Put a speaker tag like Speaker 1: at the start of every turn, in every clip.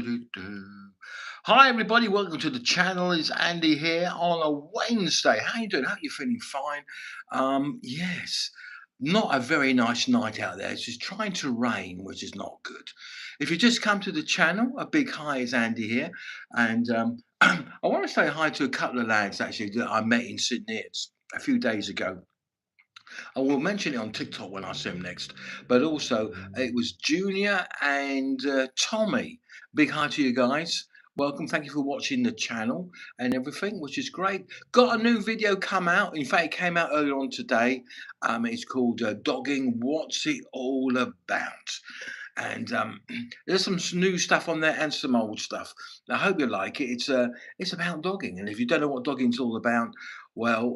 Speaker 1: do. Hi everybody, welcome to the channel. It's Andy here on a Wednesday. How you doing? Hope you're feeling fine. Yes, not a very nice night out there. It's just trying to rain, which is not good. If you just come to the channel, a big hi, is Andy here, and I want to say hi to a couple of lads actually that I met in Sydney a few days ago. I will mention it on TikTok when I see him next. But also, it was Junior and Tommy. Big hi to you guys. Welcome. Thank you for watching the channel and everything, which is great. Got a new video come out. In fact, it came out earlier on today. It's called Dogging What's It All About? And there's some new stuff on there and some old stuff. I hope you like it. It's about dogging, and if you don't know what dogging's all about, well,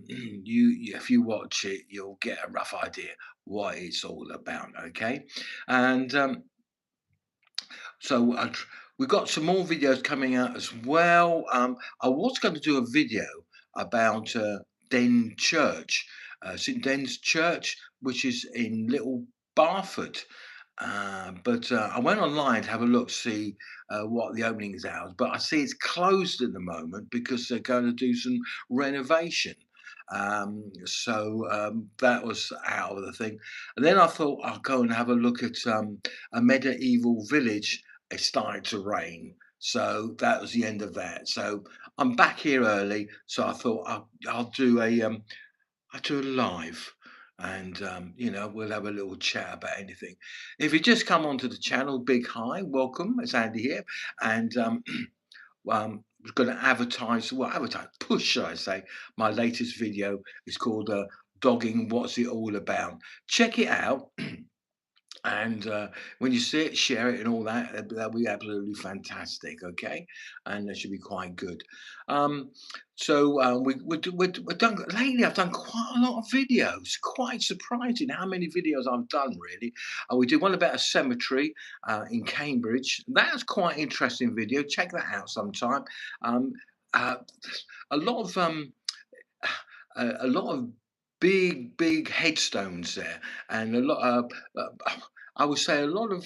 Speaker 1: if you watch it, you'll get a rough idea what it's all about. Okay, and so we've got some more videos coming out as well. I was going to do a video about Den Church, St Den's Church, which is in Little Barford. But I went online to have a look, see what the opening is hours. But I see it's closed at the moment because they're going to do some renovation. So that was out of the thing. And then I thought I'll go and have a look at a medieval village. It started to rain. So that was the end of that. So I'm back here early. So I thought I'll do I do a live and we'll have a little chat about anything. If you just come onto the channel, big hi, welcome. It's Andy here, and we're going to push, should I say? My latest video is called "Dogging What's It All About." Check it out. And when you see it, share it and all that. That'll be absolutely fantastic, okay? And that should be quite good. Um, we're done. Lately, I've done quite a lot of videos. Quite surprising how many videos I've done, really. We did one about a cemetery in Cambridge. That's quite interesting video. Check that out sometime. Um, uh, a lot of a lot of big headstones there, and a lot of I would say a lot of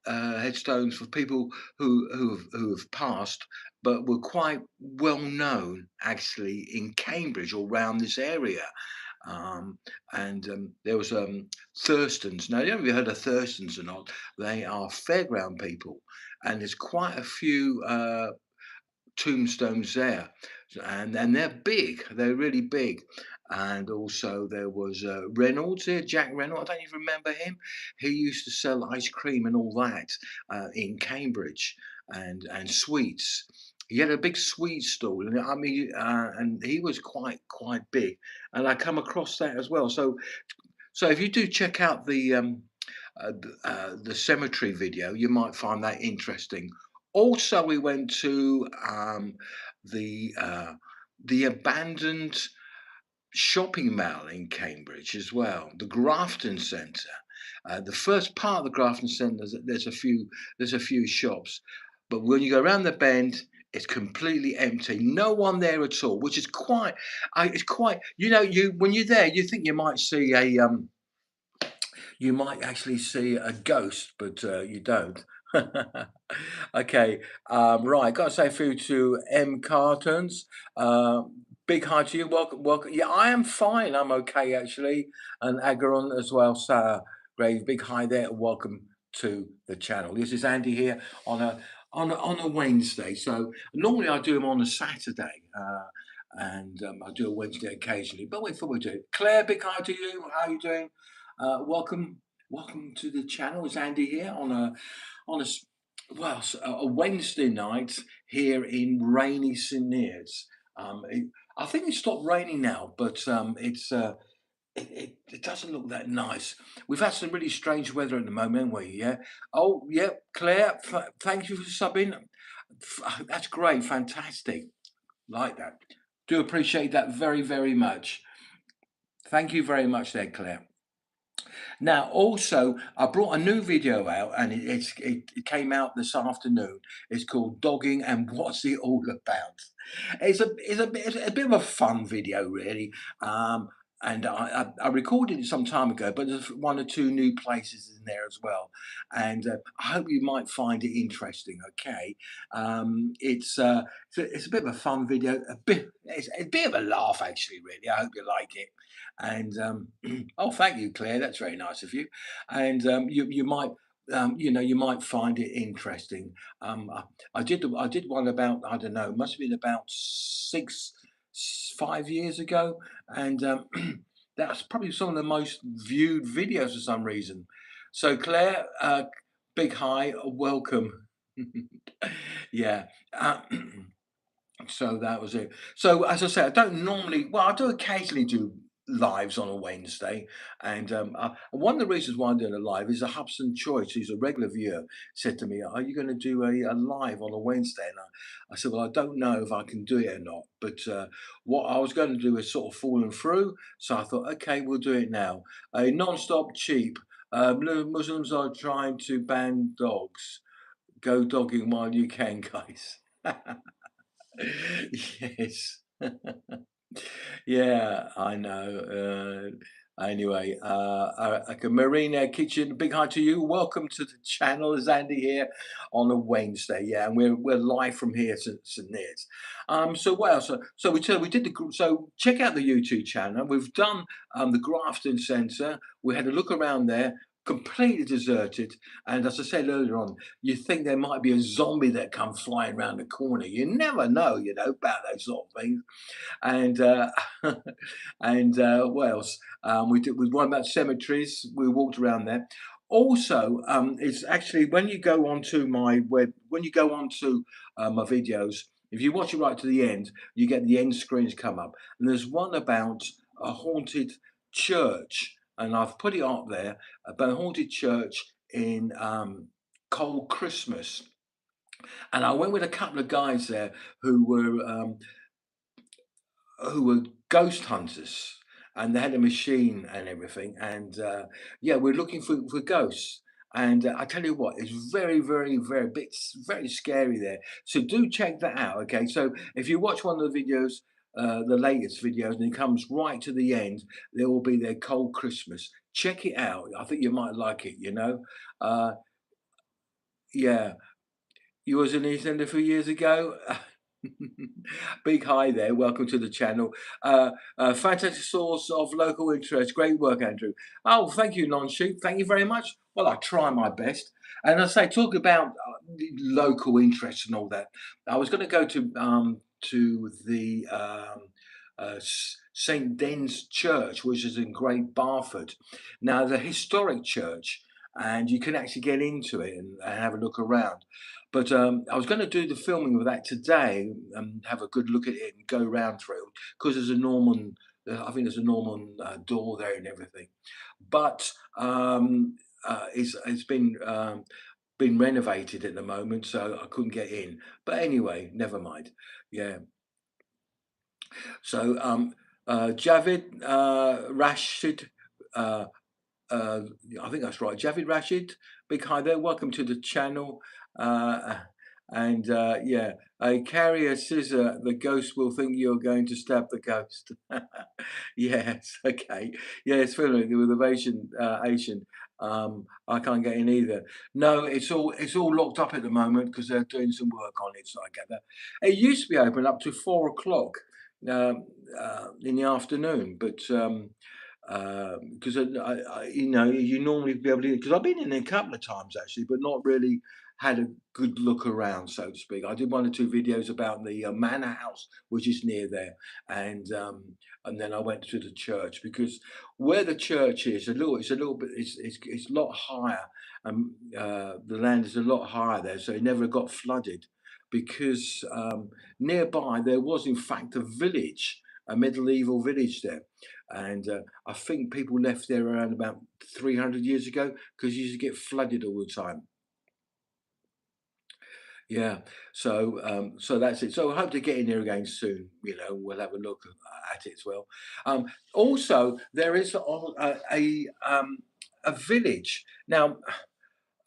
Speaker 1: headstones for people who have passed, but were quite well known actually in Cambridge or around this area. And there was Thurstons. Now, you haven't heard of Thurstons or not? They are fairground people, and there's quite a few tombstones there, and they're big. They're really big. And also there was Reynolds here, Jack Reynolds. I don't even remember him. He used to sell ice cream and all that in Cambridge and sweets. He had a big sweet stall, and I mean, and he was quite big. And I come across that as well. So if you do check out the cemetery video, you might find that interesting. Also, we went to the uh, the abandoned shopping mall in Cambridge as well, the Grafton Centre. The first part of the Grafton Centre, there's a few shops, but when you go around the bend, it's completely empty. No one there at all, which is it's quite. You when you're there, you think you might actually see a ghost, but you don't. Okay, right. Got to say food to M Cartons. Uh, Big hi to you. Welcome, welcome. Yeah, I am fine. I'm okay actually, and Agaron as well. Sarah Grave. Big hi there. Welcome to the channel. This is Andy here on a Wednesday. So normally I do them on a Saturday. And I do a Wednesday occasionally, but we thought we'd do it. Claire, big hi to you. How are you doing? Welcome to the channel. It's Andy here on a a Wednesday night here in rainy St Neots. I think it stopped raining now, but it doesn't look that nice. We've had some really strange weather at the moment, haven't we? Yeah. Oh, yeah, Claire. Thank you for subbing. That's great, fantastic. Like that. Do appreciate that very much. Thank you very much, there, Claire. Now, also, I brought a new video out, and it came out this afternoon. It's called "Dogging and What's It All About." It's a bit of a fun video, really. and I recorded it some time ago, but there's one or two new places in there as well, and I hope you might find it interesting. Okay, it's a bit of a fun video, it's a bit of a laugh actually. Really, I hope you like it. And oh, thank you, Claire. That's very nice of you. And you might. You might find it interesting. I did one about, I don't know, must have been about 5 years ago, and that's probably some of the most viewed videos for some reason. So Claire, big hi, welcome. Yeah. So that was it. So as I said, I don't normally. Well, I do occasionally do lives on a Wednesday, and one of the reasons why I'm doing a live is a Hubson Choice, who's a regular viewer, said to me, "Are you going to do a live on a Wednesday?" And I said, "Well, I don't know if I can do it or not, but what I was going to do is sort of fallen through, so I thought, okay, we'll do it now. A non-stop cheap. Muslims are trying to ban dogs. Go dogging while you can, guys." Yes. Yeah, I know. Anyway, like a Marina Kitchen, big hi to you. Welcome to the channel. It's Andy here on a Wednesday. Yeah, and we're live from here to St Neots. So what else? We did so check out the YouTube channel. We've done the Grafton Centre. We had a look around there. Completely deserted, and as I said earlier on, you think there might be a zombie that come flying around the corner. You never know, about those sort of things. And and what else? We one about cemeteries. We walked around there. Also, it's actually when you go onto my web, when you go onto my videos, if you watch it right to the end, you get the end screens come up, and there's one about a haunted church, and I've put it up there about a haunted church in Cold Christmas, and I went with a couple of guys there who were ghost hunters, and they had a machine and everything. And yeah, we're looking for ghosts. And I tell you what, it's very, very, very very scary there. So do check that out. Okay, so if you watch one of the videos, the latest videos, and it comes right to the end, there will be their Cold Christmas. Check it out. I think you might like it. Uh, yeah, you was in East End a few years ago. Big hi there. Welcome to the channel. Fantastic source of local interest. Great work, Andrew. Oh, thank you, Non-Shoot. Thank you very much. Well, I try my best. And I say, talk about the local interest and all that. I was going to go to the St Den's Church, which is in Great Barford. Now, the historic church, and you can actually get into it and have a look around. But I was going to do the filming of that today and have a good look at it and go round through it because there's a Norman, I think there's a Norman door there and everything. But it's been renovated at the moment, so I couldn't get in. But anyway, never mind. Yeah. So Javid Rashid. Uh, uh, I think that's right. Javid Rashid, big hi there. Welcome to the channel. And yeah, carry a scissor. The ghost will think you're going to stab the ghost. Yes, okay. Yeah, it's filming with Asian. I can't get in either. No, it's all locked up at the moment because they're doing some work on it. So I get that. It used to be open up to 4 o'clock in the afternoon, but because you normally be able to, because I've been in there a couple of times actually, but not really had a good look around, so to speak. I did one or two videos about the manor house, which is near there, and then I went to the church because where the church is it's a little bit, it's a lot higher, and the land is a lot higher there, so it never got flooded because nearby there was in fact a village, a medieval village there, and I think people left there around about 300 years ago because you used to get flooded all the time. Yeah, so that's it. So I hope to get in there again soon. We'll have a look at it as well. Also, there is a village now.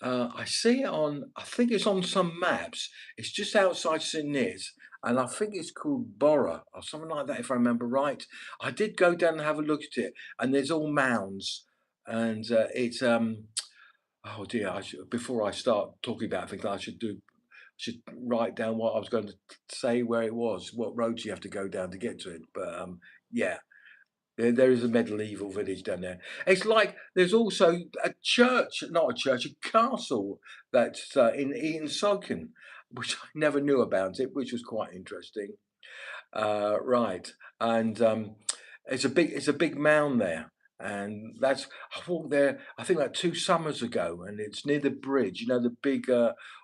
Speaker 1: I see it on. I think it's on some maps. It's just outside St Neots, and I think it's called Bora or something like that, if I remember right. I did go down and have a look at it, and there's all mounds, and it's oh dear. Before I start talking about things, I should write down what I was going to say, where it was, what roads you have to go down to get to it. But yeah, there is a medieval village down there. It's like there's also a church, not a church, a castle that's in Soken, which I never knew about it, which was quite interesting. Right, and it's a big mound there, and that's I walked there. I think like 2 summers ago, and it's near the bridge. You know the big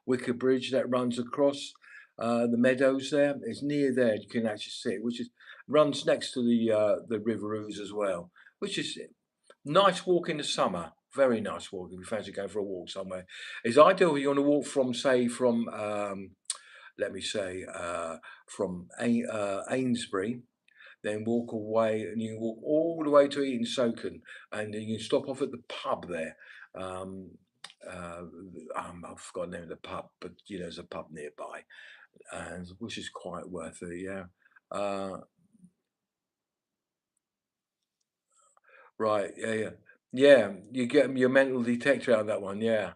Speaker 1: wicker bridge that runs across the meadows there. It's near there. You can actually see it, which is runs next to the River Ouse as well, which is nice walk in the summer. Very nice walk if you fancy going for a walk somewhere. It's ideal if you want to walk from, say, from let me say, from Amesbury, then walk away, and you walk all the way to Eton Soken, and then you stop off at the pub there. Um, I've forgotten the name of the pub, but you know, there's a pub nearby, and which is quite worth it. Yeah. Uh, right. Yeah. Yeah. Yeah. You get your mental detector out of that one. Yeah.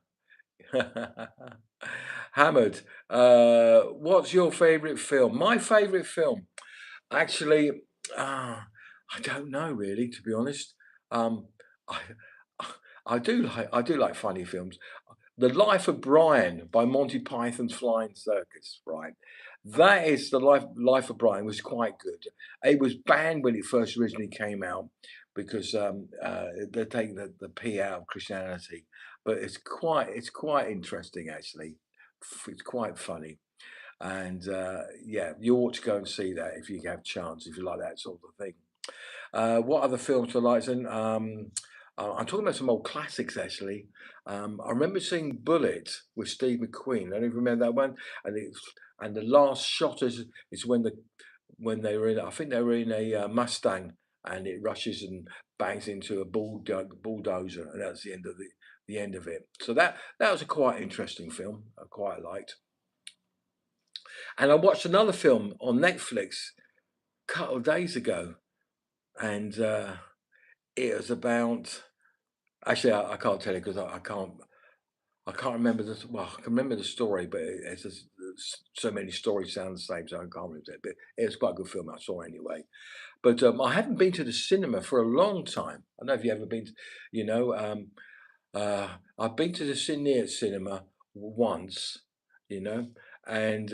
Speaker 1: Hammered. What's your favourite film? My favourite film. Actually, ah, I don't know really, to be honest. Um, I I do like funny films. The Life of Brian by Monty Python's Flying Circus, right? That is the Life of Brian was quite good. It was banned when it first originally came out because they're taking the P out of Christianity, but it's quite interesting actually. It's quite funny. And yeah, you ought to go and see that if you have chance, if you like that sort of thing. What other films do I like? Then I'm talking about some old classics actually. I remember seeing Bullet with Steve McQueen. I don't even remember that one. And the last shot is when they were in. I think they were in a Mustang, and it rushes and bangs into a bulldozer, and that's the end of it. So that was a quite interesting film. I quite liked. And I watched another film on Netflix a couple of days ago, and it was about. Actually, I can't tell you because I can't remember this. Well, I can remember the story, but it's just so many stories sound the same, so I can't remember it. But it was quite a good film. I saw anyway. But I haven't been to the cinema for a long time. I don't know if you ever been. You know, I've been to the cinema once. You know, and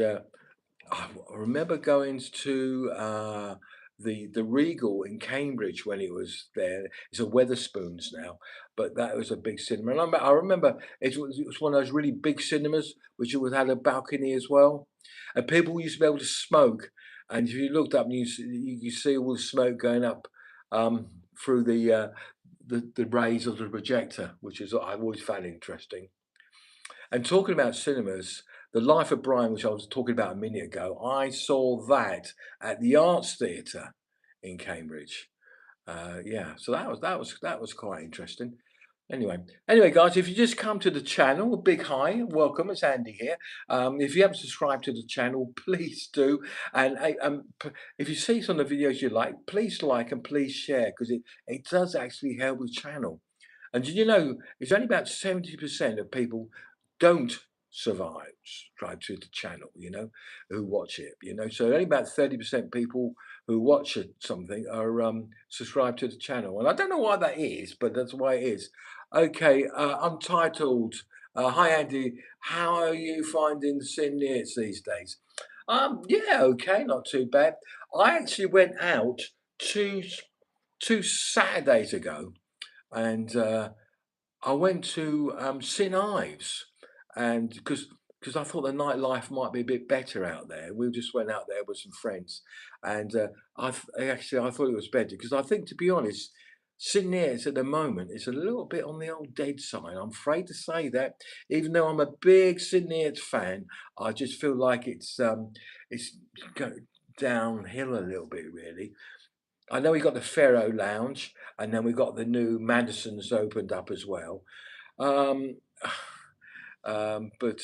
Speaker 1: I remember going to the Regal in Cambridge when it was there. It's a Weatherspoons now, but that was a big cinema. And I remember it was one of those really big cinemas which was had a balcony as well, and people used to be able to smoke. And if you looked up, and you see all the smoke going up through the rays of the projector, which is what I've always found interesting. And talking about cinemas, The Life of Brian, which I was talking about a minute ago, I saw that at the Arts Theatre in Cambridge. Yeah, so that was quite interesting. Anyway, guys, if you just come to the channel, a big hi, welcome. It's Andy here. If you haven't subscribed to the channel, please do. And if you see some of the videos you like and please share because it does actually help the channel. And did you know it's only about 70% of people don't subscribe to the channel, you know, who watch it, you know. So only about 30% people who watch something are subscribed to the channel. And I don't know why that is, but that's why it is. Okay, Untitled. Hi Andy, how are you finding the Cineates these days? Yeah, okay, not too bad. I actually went out two two Saturdays ago and I went to St Ives, and because I thought the nightlife might be a bit better out there. We just went out there with some friends, and actually I thought it was better because I think, to be honest, St Neots at the moment is a little bit on the old dead side. I'm afraid to say that, even though I'm a big St Neots fan, I just feel like it's going downhill a little bit, really. I know we got the Pharaoh Lounge, and then we got the new Madison's opened up as well. Um, but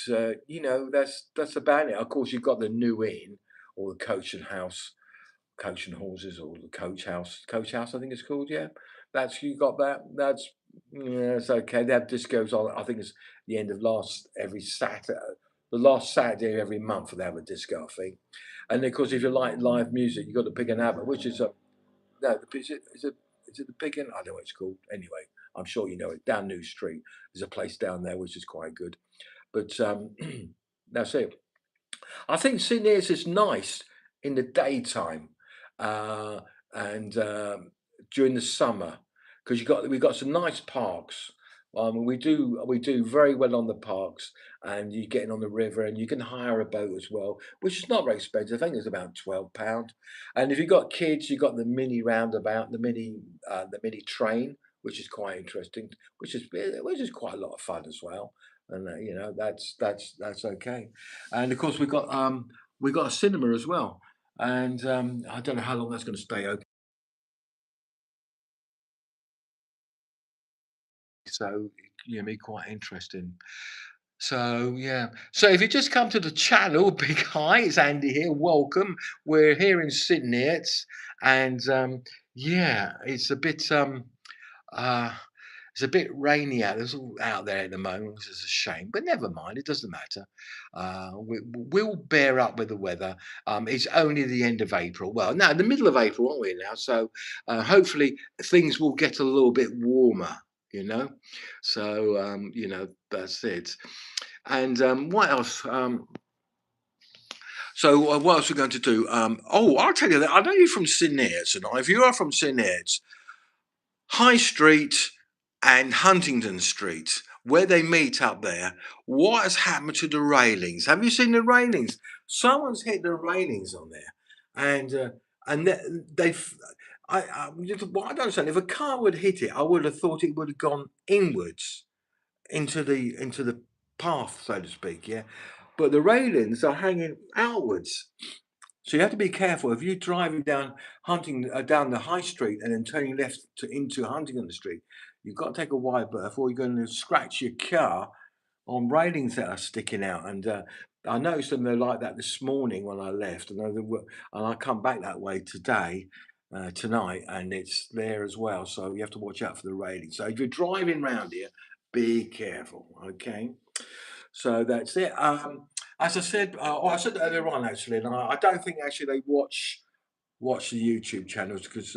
Speaker 1: you know, that's about it. Of course, you've got the New Inn or the Coach and Horses, or the Coach House, I think it's called. Yeah, that's you got that. That's yeah, it's okay. They have discos on. I think it's the end of every Saturday, the last Saturday of every month. They have a disco, I think. And of course, if you like live music, you got the Pig and Habit, which is a no. Is it the Pig and I don't know what it's called. Anyway, I'm sure you know it. Down New Street, there's a place down there which is quite good. But that's it. I think Sydney is nice in the daytime, uh, and during the summer, because we've got some nice parks. We do very well on the parks, and you're getting on the river, and you can hire a boat as well, which is not very expensive. I think it's about £12. And if you've got kids, you've got the mini roundabout, the mini train, which is quite interesting, which is quite a lot of fun as well. And that's okay. And of course, we've got a cinema as well, and I don't know how long that's going to stay open. So me quite interesting. So yeah. So if you just come to the channel, big hi, it's Andy here. Welcome. We're here in Sydney, and yeah, uh, it's a bit rainy out there at the moment, which is a shame. But never mind, it doesn't matter. We'll bear up with the weather. It's only the end of April. Well, now the middle of April, aren't we now? So hopefully things will get a little bit warmer. You know, so that's it. And what else? So what else are we going to do? I'll tell you that. I know you're from St Neots, and if you are from St Neots, High Street and Huntingdon Street, where they meet up there, what has happened to the railings? Have you seen the railings? Someone's hit the railings on there, and they've. What I don't understand, if a car would hit it, I would have thought it would have gone inwards into the path, so to speak. Yeah, but the railings are hanging outwards. So you have to be careful if you're driving down the high street and then turning left into Huntingdon Street. You've got to take a wide berth, or you're going to scratch your car on railings that are sticking out. And I noticed them they're like that this morning when I left, and I come back that way today. Tonight, and it's there as well, so you have to watch out for the railings. So if you're driving round here, be careful, okay? So that's it. As I said, I said earlier on actually, and I don't think actually they watch the YouTube channels because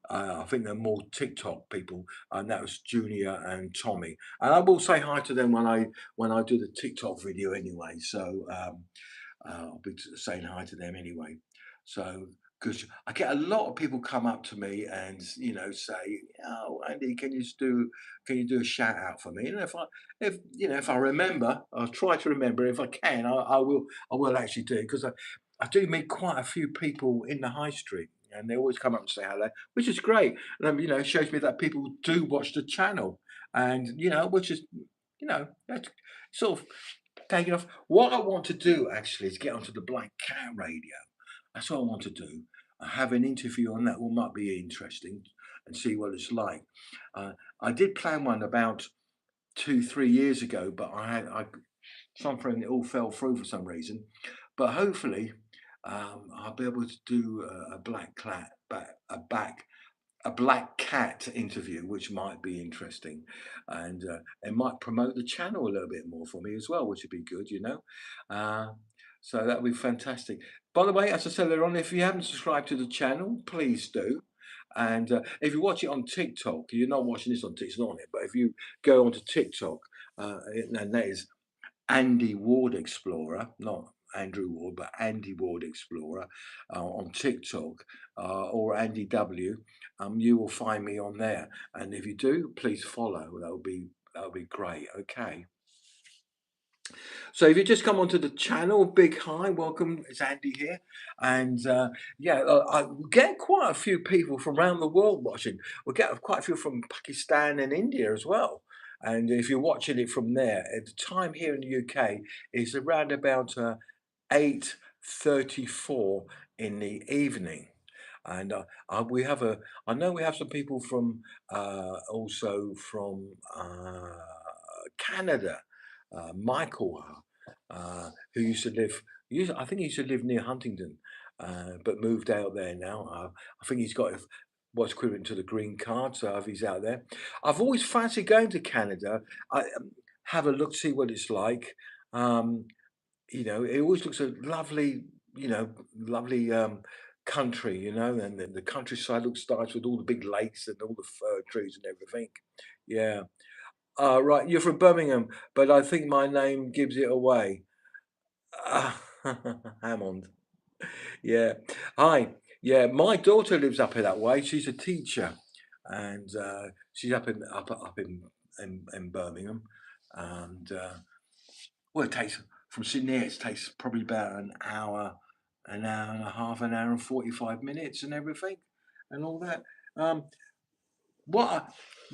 Speaker 1: I think they're more TikTok people, and that was Junior and Tommy. And I will say hi to them when I do the TikTok video anyway. So I'll be saying hi to them anyway. So, because I get a lot of people come up to me and say, "Oh, Andy, can you do a shout out for me?" And if I remember, I'll try to remember. If I can, I will actually do it because I do meet quite a few people in the high street. And they always come up and say hello, which is great. And it shows me that people do watch the channel, and which is, that's sort of taking off. What I want to do actually is get onto the Black Cat Radio. That's what I want to do. I have an interview on that. What might be interesting, and see what it's like. I did plan one about 2, 3 years ago, but I something it all fell through for some reason. But hopefully, I'll be able to do a black cat interview, which might be interesting, and it might promote the channel a little bit more for me as well, which would be good. Uh, so that would be fantastic. By the way, as I said earlier on, if you haven't subscribed to the channel, please do. And if you watch it on TikTok, you're not watching this on TikTok, on it, but if you go onto TikTok, and that is Andy Ward Explorer, not Andrew Ward, but Andy Ward Explorer on TikTok, or Andy W. You will find me on there, and if you do, please follow. That would be great. Okay. So if you just come onto the channel, big hi, welcome. It's Andy here, and yeah, I we get quite a few people from around the world watching. We get quite a few from Pakistan and India as well. And if you're watching it from there, at the time here in the UK is around about 8:34 in the evening. And I know we have some people from also from Canada, Michael, who used to live, I think he used to live near Huntingdon, but moved out there now. I think he's got what's equivalent to the green card, so if he's out there. I've always fancied going to Canada. I have a look, see what it's like. Um, it always looks a lovely, lovely country, and then the countryside looks nice with all the big lakes and all the fir trees and everything. Yeah. Right, you're from Birmingham, but I think my name gives it away. Ah, Hammond. Yeah. Hi. Yeah, my daughter lives up that way. She's a teacher, and she's up in Birmingham, and well, it takes from Sydney. It takes probably about an hour and a half, an hour and 45 minutes, and everything, and all that. Um, what I,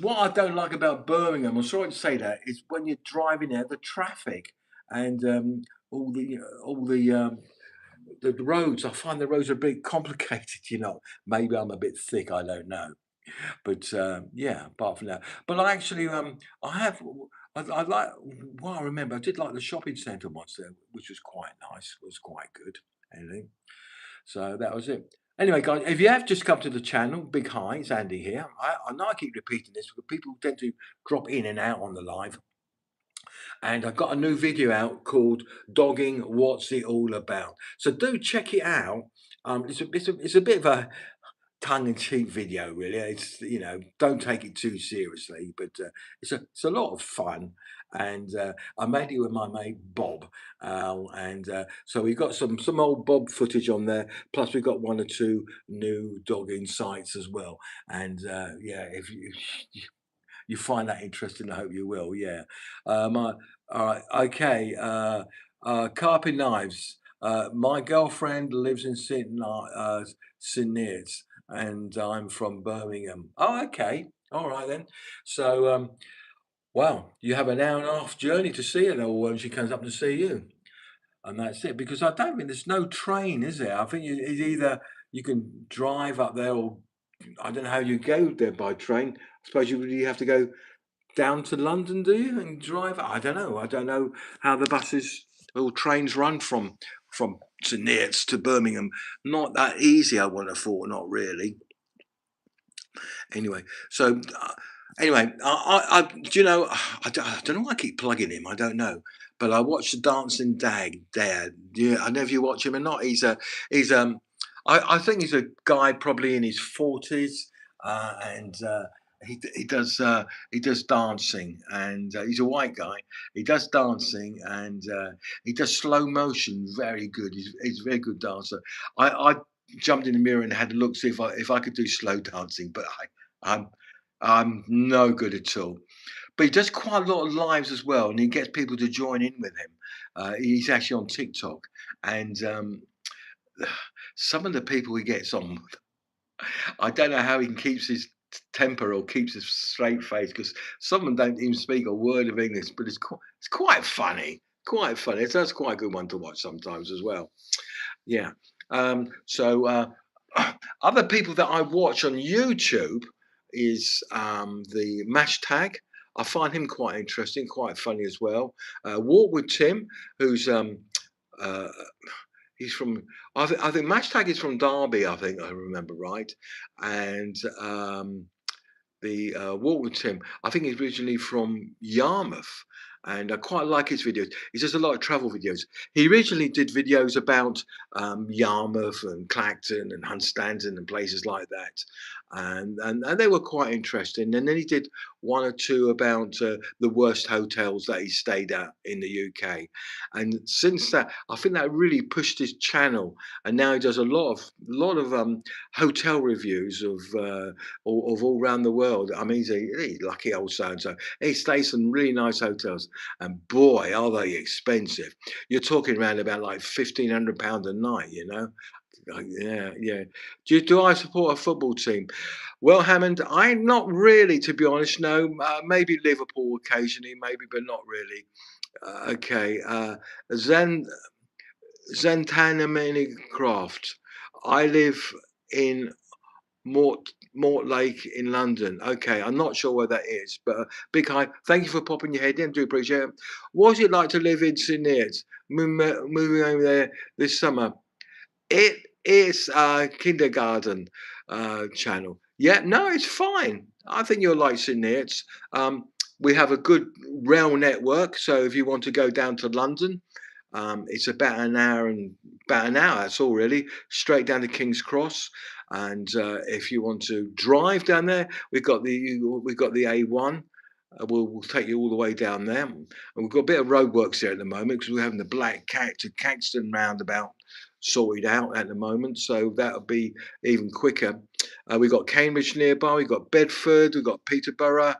Speaker 1: what I don't like about Birmingham, I'm sorry to say that, is when you're driving there, the traffic and all the roads. I find the roads are a bit complicated. Maybe I'm a bit thick. I don't know. But yeah, apart from that, but I actually I have I like what I remember. I did like the shopping centre once there, which was quite nice. Was quite good. Anyway, so that was it. Anyway, guys, if you have just come to the channel, big hi, it's Andy here. I know I keep repeating this because people tend to drop in and out on the live. And I've got a new video out called "Dogging: What's It All About." So do check it out. It's a bit of a tongue-in-cheek video, really. It's don't take it too seriously, but it's a lot of fun. And I made it with my mate Bob, and so we got some old Bob footage on there. Plus, we got one or two new dogging sites as well. And yeah, if you find that interesting, I hope you will. Yeah. All right. Okay. Carpet knives. My girlfriend lives in St. Neots, and I'm from Birmingham. Oh, okay. All right then. So, wow, you have an hour and a half journey to see her, or when she comes up to see you, and that's it. Because I don't think there's no train, is there? I think it's either you can drive up there, or I don't know how you go there by train. I suppose you really have to go down to London, do you, and drive? I don't know. I don't know how the buses or trains run from St Neots to Birmingham. Not that easy, I would have thought. Not really. Anyway, so anyway, do you know? I don't know why I keep plugging him. I don't know, but I watched the Dancing Dad. Yeah, I don't know if you watch him or not. He's I think he's a guy probably in his 40s, and he does dancing, and he's a white guy. He does dancing, and he does slow motion very good. He's a very good dancer. I jumped in the mirror and had a look, see if I could do slow dancing, but I'm I'm no good at all. But he does quite a lot of lives as well, and he gets people to join in with him. He's actually on TikTok, and some of the people he gets on, I don't know how he can keeps his temper or keeps a straight face because some of them don't even speak a word of English, but it's quite funny. Quite funny. That's quite a good one to watch sometimes as well. Yeah. So other people that I watch on YouTube is the Mashtag. I find him quite interesting, quite funny as well. Walk with Tim, who's uh, he's from I think Mashtag is from Derby. I think I remember right, and the Walk with Tim. I think he's originally from Yarmouth, and I quite like his videos. He does a lot of travel videos. He originally did videos about Yarmouth and Clacton and Hunstanton and places like that, and they were quite interesting. And then he did one or two about the worst hotels that he stayed at in the UK. And since that, I think that really pushed his channel. And now he does a lot of hotel reviews of all around the world. I mean, he's lucky old so and so. He stays in really nice hotels, and boy, are they expensive. You're talking around about like £1,500 a night, you know. Yeah, yeah. Do I support a football team? Well, Hammond, I'm not really, to be honest. No, maybe Liverpool occasionally, maybe, but not really. Okay, Zen Zentanamini Craft. I live in Mort. Mortlake in London. Okay, I'm not sure where that is, but big hi. Thank you for popping your head in. Do appreciate it. What's it like to live in St Neots? Moving over there this summer. It is a kindergarten channel. Yeah, no, it's fine. I think you'll like St Neots. We have a good rail network, so if you want to go down to London, it's about an hour. That's all really, straight down to King's Cross. And if you want to drive down there, we've got the A1. We'll take you all the way down there. And we've got a bit of roadworks there at the moment because we're having the Black Cat to Caxton roundabout sorted out at the moment, so that'll be even quicker. We've got Cambridge nearby, we've got Bedford, we've got Peterborough,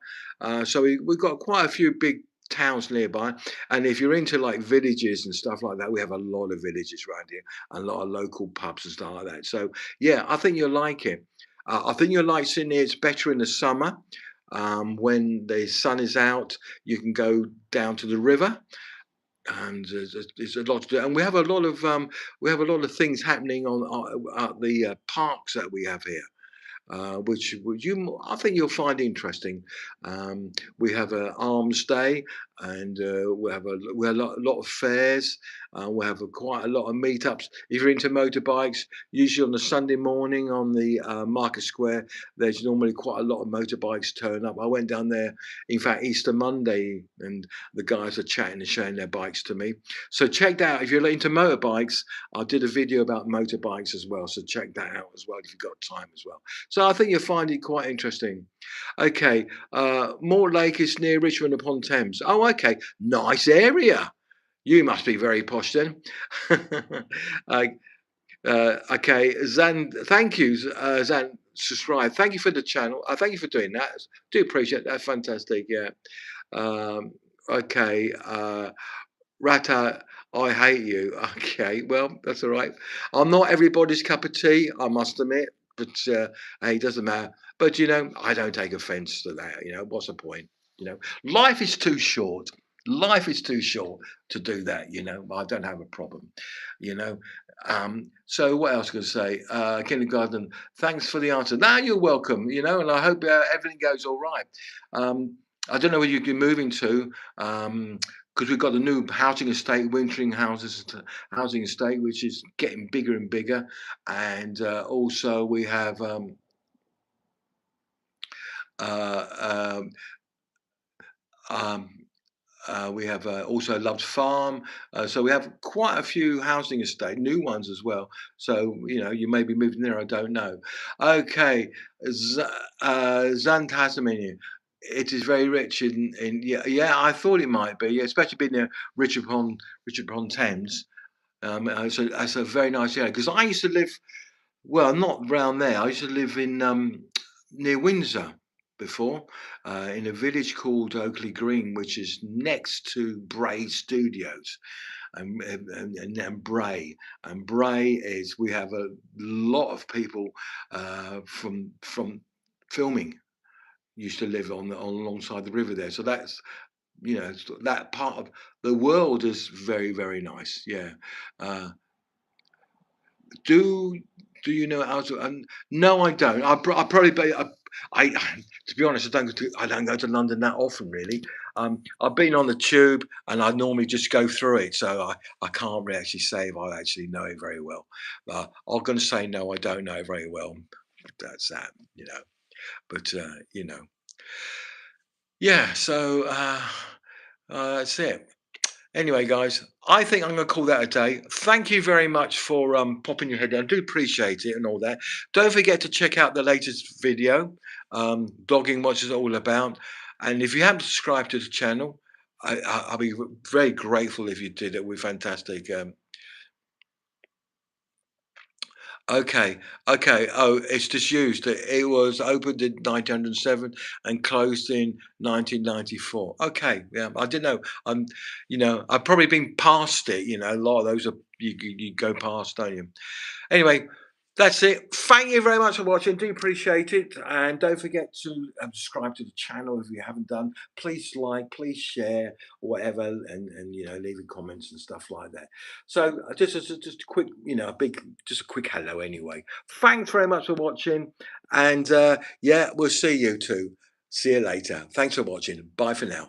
Speaker 1: so we've got quite a few big towns nearby. And if you're into like villages and stuff like that, we have a lot of villages around here, and a lot of local pubs and stuff like that. So yeah, I think you'll like it. I think you'll like Sydney. It's better in the summer. When the sun is out, you can go down to the river, and there's a lot to do. And we have a lot of things happening on at the parks that we have here, which I think you'll find interesting. We have a Arms Day, and we have a lot of fairs. We have quite a lot of meetups. If you're into motorbikes, usually on the Sunday morning on the Market Square, there's normally quite a lot of motorbikes turn up. I went down there, in fact, Easter Monday, and the guys are chatting and showing their bikes to me. So check that out if you're into motorbikes. I did a video about motorbikes as well, so check that out as well if you've got time as well. So I think you'll find it quite interesting. Okay, Mortlake is near Richmond upon Thames. Oh, okay, nice area. You must be very posh then. uh, okay, Zan, thank you, Zan. Subscribe. Thank you for the channel. Thank you for doing that. Do appreciate that. Fantastic. Yeah. Um, okay. Rata, I hate you. Okay, well, that's all right. I'm not everybody's cup of tea, I must admit, but hey, it doesn't matter. But I don't take offense to that. What's the point? Life is too short. Life is too short to do that. I don't have a problem. You know. So what else can I say? Kindergarten. Thanks for the answer. Now you're welcome. And I hope everything goes all right. I don't know where you've been moving to. Because we've got the new housing estate, Wintering housing estate, which is getting bigger and bigger, and also we have uh, um, um, also Love's Farm. So we have quite a few housing estate, new ones as well. So you may be moving there. I don't know. Okay, Zantasmini. It is very rich in yeah. I thought it might be, yeah, especially being near Richard upon Thames. So that's a very nice area because I used to live, well, not round there. I used to live in near Windsor before, in a village called Oakley Green, which is next to Bray Studios. And Bray, is, we have a lot of people from filming used to live alongside the river there. So that's, that part of the world is very, very nice. Yeah. Uh, do do you know how to? No, I don't. I probably I to be honest, I don't go to London that often really. I've been on the tube and I normally just go through it, so I can't really actually say if I actually know it very well. I'm going to say no, I don't know it very well. That's that. But yeah. So that's it. Anyway, guys, I think I'm going to call that a day. Thank you very much for popping your head down. Do appreciate it and all that. Don't forget to check out the latest video, blogging, what it's all about. And if you haven't subscribed to the channel, I'll be very grateful if you did. It would be fantastic. Okay, okay. Oh, it's disused. It was opened in 1907 and closed in 1994. Okay, yeah, I didn't know. I've probably been past it. A lot of those are you go past, don't you? Anyway, That's it. Thank you very much for watching. Do appreciate it. And don't forget to subscribe to the channel if you haven't done. Please like, please share, or whatever, and leaving comments and stuff like that. So just a quick, just a quick hello anyway. Thanks very much for watching. And yeah, we'll see you too. See you later. Thanks for watching. Bye for now.